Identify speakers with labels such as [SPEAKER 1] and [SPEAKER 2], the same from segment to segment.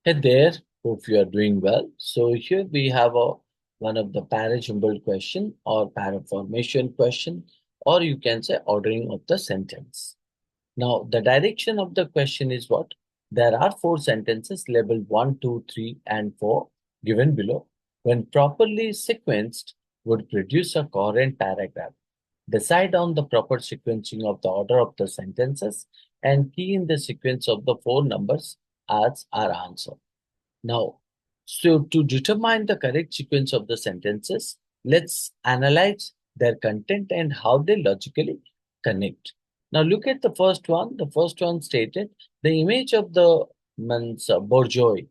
[SPEAKER 1] Hey there, hope you are doing well. So here we have one of the para-jumbled question or para-formation question, or you can say ordering of the sentence. Now, the direction of the question is what? There are four sentences labeled 1, 2, 3, and 4 given below. When properly sequenced, would produce a coherent paragraph. Decide on the proper sequencing of the order of the sentences and key in the sequence of the four numbers as our answer. Now, so to determine the correct sequence of the sentences, let's analyze their content and how they logically connect. Now, look at the first one. The first one stated the image of the bourgeois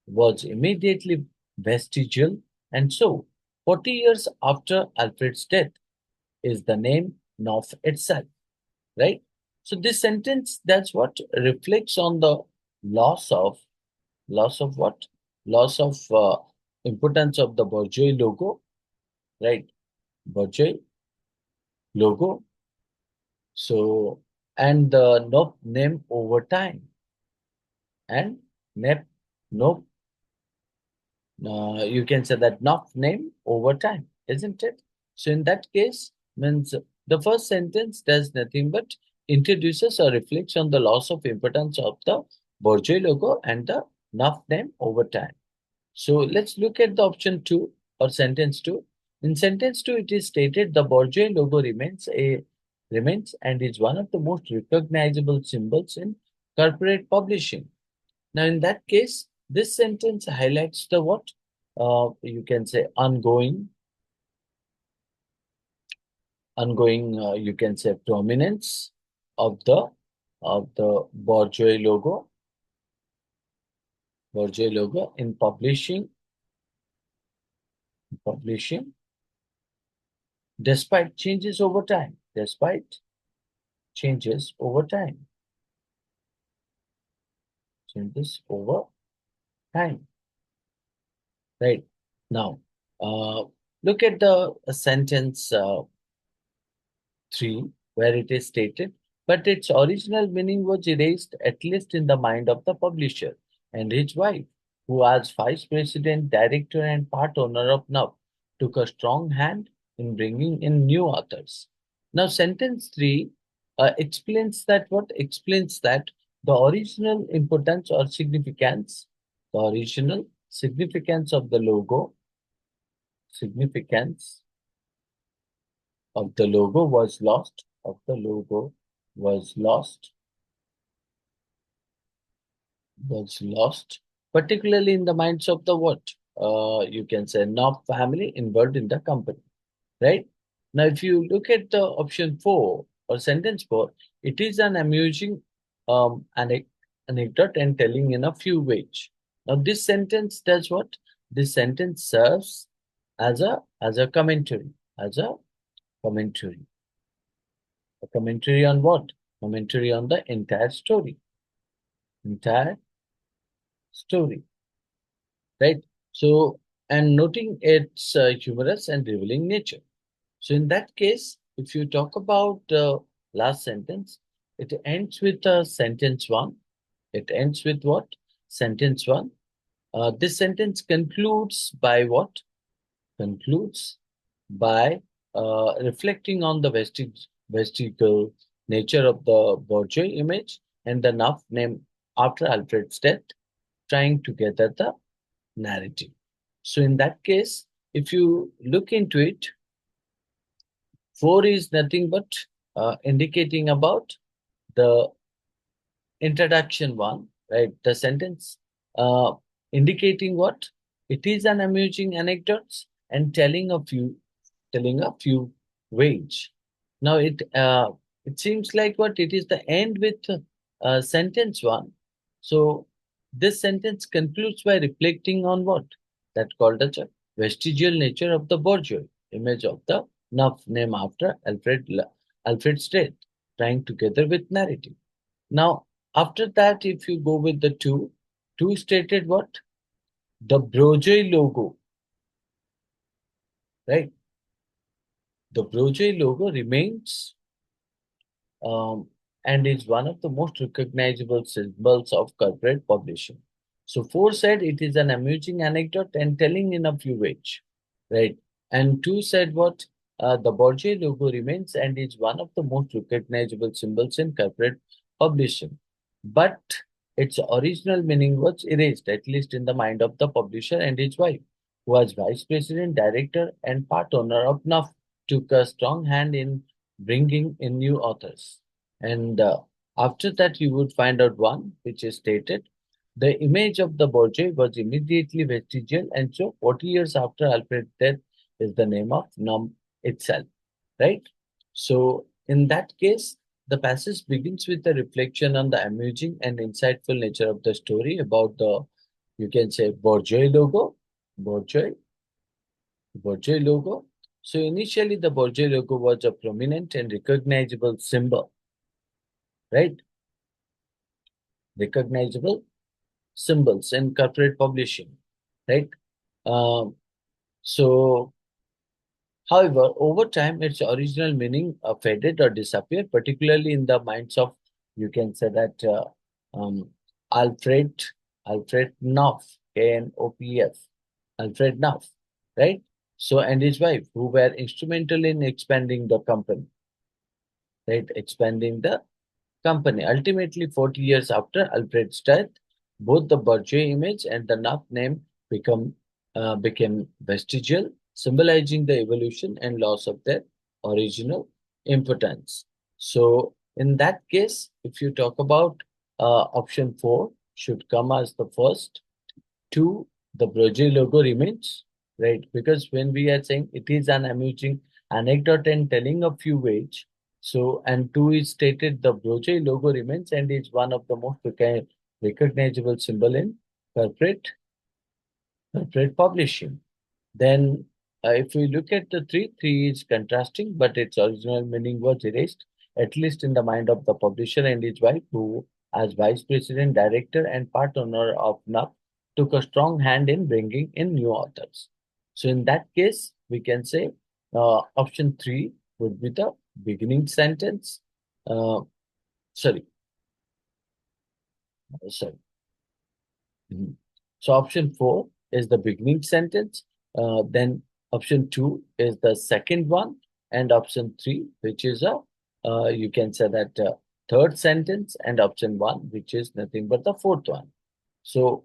[SPEAKER 1] was immediately vestigial, and so 40 years after Alfred's death is the name of itself, right? So this sentence, that's what reflects on the loss of loss of what? Loss of importance of the Bourgeois logo, right? Bourgeois logo. So, and the no name over time and nep no, you can say that not name over time, isn't it? So in that case, means the first sentence does nothing but introduces or reflects on the loss of importance of the Bourgeois logo and the not name over time. So let's look at the option 2 or sentence 2. In sentence 2, it is stated the Bourgeois logo remains and is one of the most recognizable symbols in corporate publishing. Now, in that case, this sentence highlights the what? You can say ongoing. You can say prominence of the Bourgeois logo in publishing despite changes over time, despite changes over time, changes over time, right? Now, look at the sentence 3, where it is stated, but its original meaning was erased, at least in the mind of the publisher and his wife, who, as vice president, director, and part owner of NUP, took a strong hand in bringing in new authors. Now, sentence 3 explains that the original importance or significance, the original significance of the logo, significance of the logo was lost, of the logo was lost, was lost, particularly in the minds of the what? You can say Knob family involved in the company, right? Now, if you look at the option 4 or sentence 4, it is an amusing anecdote and telling in a few ways. Now, this sentence does what? This sentence serves as a commentary, as a commentary. A commentary on what? Commentary on the entire story. Entire story, right? So, and noting its humorous and revealing nature. So, in that case, if you talk about the last sentence, it ends with sentence 1. It ends with what? Sentence 1. This sentence concludes by what? Concludes by reflecting on the vestigial nature of the Bourgeois image and the enough name after Alfred's death, trying to gather the narrative. So in that case, if you look into it, 4 is nothing but indicating about the introduction 1, right? The sentence uh, indicating what? It is an amusing anecdotes and telling a few ways. Now it seems like what it is the end with sentence 1. So this sentence concludes by reflecting on what? That called as a vestigial nature of the bourgeois image of the Nuff name after Alfred's death, trying together with narrative. Now, after that, if you go with the 2 stated what? The Broje logo, right? The Broje logo remains um, and is one of the most recognizable symbols of corporate publishing. So 4 said it is an amusing anecdote and telling in a few ways, right? And 2 said what? The Borgia logo remains and is one of the most recognizable symbols in corporate publishing. But its original meaning was erased, at least in the mind of the publisher and his wife, who was vice president, director, and part owner of NUF, took a strong hand in bringing in new authors. And after that, you would find out one, which is stated the image of the Borgia was immediately vestigial, and so 40 years after Alfred's death is the name of Num itself, right? So, in that case, the passage begins with a reflection on the amusing and insightful nature of the story about the, you can say, Borgia, Borgia logo. So, initially, the Borgia logo was a prominent and recognizable symbol, right? Recognizable symbols in corporate publishing, right? Um, so, however, over time, its original meaning faded or disappeared, particularly in the minds of, you can say that um, Alfred, Alfred Knopf, Knopf, Alfred Knopf, right? So, and his wife, who were instrumental in expanding the company, right? Expanding the company. Ultimately, 40 years after Alfred's death, both the Bourgeois image and the Knopf name became vestigial, symbolizing the evolution and loss of their original importance. So, in that case, if you talk about option 4, should come as the first. 2, the Bourgeois logo remains, right? Because when we are saying it is an amusing anecdote and telling a few ways, so, and 2 is stated the Bourgeois logo remains and is one of the most recognizable symbol in corporate publishing. Then, if we look at the 3, 3 is contrasting, but its original meaning was erased, at least in the mind of the publisher and his wife, who, as vice president, director, and part owner of NUP, took a strong hand in bringing in new authors. So, in that case, we can say option 3 would be the beginning sentence. Uh, sorry, sorry. Mhm. So option 4 is the beginning sentence. Then option 2 is the second one, and option 3, which is a you can say that third sentence, and option 1, which is nothing but the fourth one. So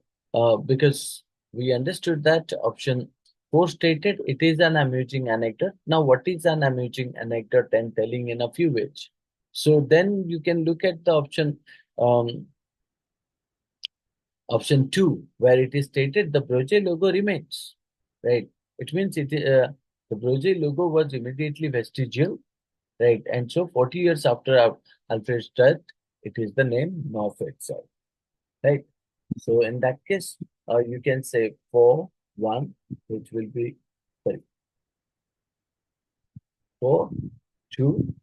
[SPEAKER 1] because we understood that option 4 stated it is an amusing anecdote. Now, what is an amusing anecdote and telling in a few ways? So then you can look at the um, option 2, where it is stated the Broje logo remains, right? It means the Broje logo was immediately vestigial, right? And so 40 years after Alfred's death, it is the name North itself, right? So in that case, you can say 4, 1, which will be, sorry, 4, 2,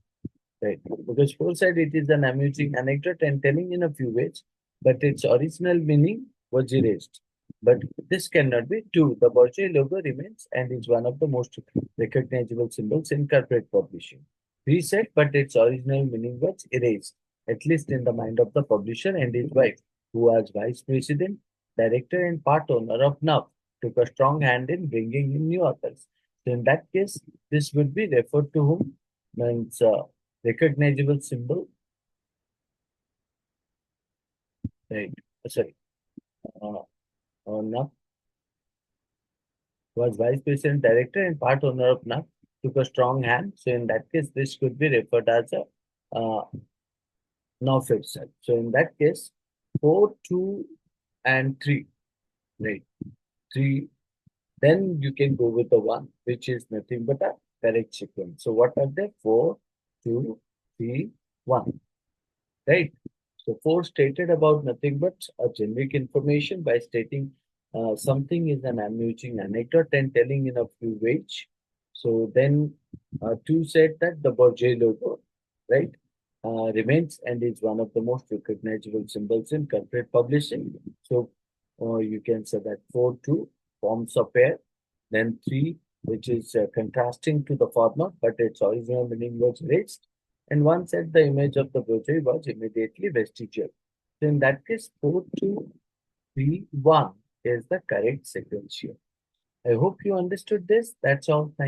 [SPEAKER 1] right? Because Poe said it is an amusing anecdote and telling in a few ways, but its original meaning was erased. But this cannot be true. The Borgia logo remains and is one of the most recognizable symbols in corporate publishing. He said, but its original meaning was erased, at least in the mind of the publisher and his wife, who was vice president, director, and part owner of NUF, took a strong hand in bringing in new authors. So in that case, this would be referred to whom means recognizable symbol, right? Sorry, uh, NUP was vice president, director, and part owner of NUP, took a strong hand. So in that case, this could be referred as a NUP itself. So in that case, 4, 2, and 3, right? 3. Then you can go with the 1, which is nothing but a correct sequence. So what are they? 4, 2, 3, 1. Right? So 4 stated about nothing but a generic information by stating something is an amusing anecdote and telling in a few ways. So then 2 said that the Bourget logo, right, remains and is one of the most recognizable symbols in corporate publishing. So you can say that 4, 2 forms a pair. Then 3, which is contrasting to the former, but its original meaning was erased, and one said the image of the brochure was immediately vestigial. So in that case, 4, 2, 3, 1 is the correct sequential. I hope you understood this. That's all. Thank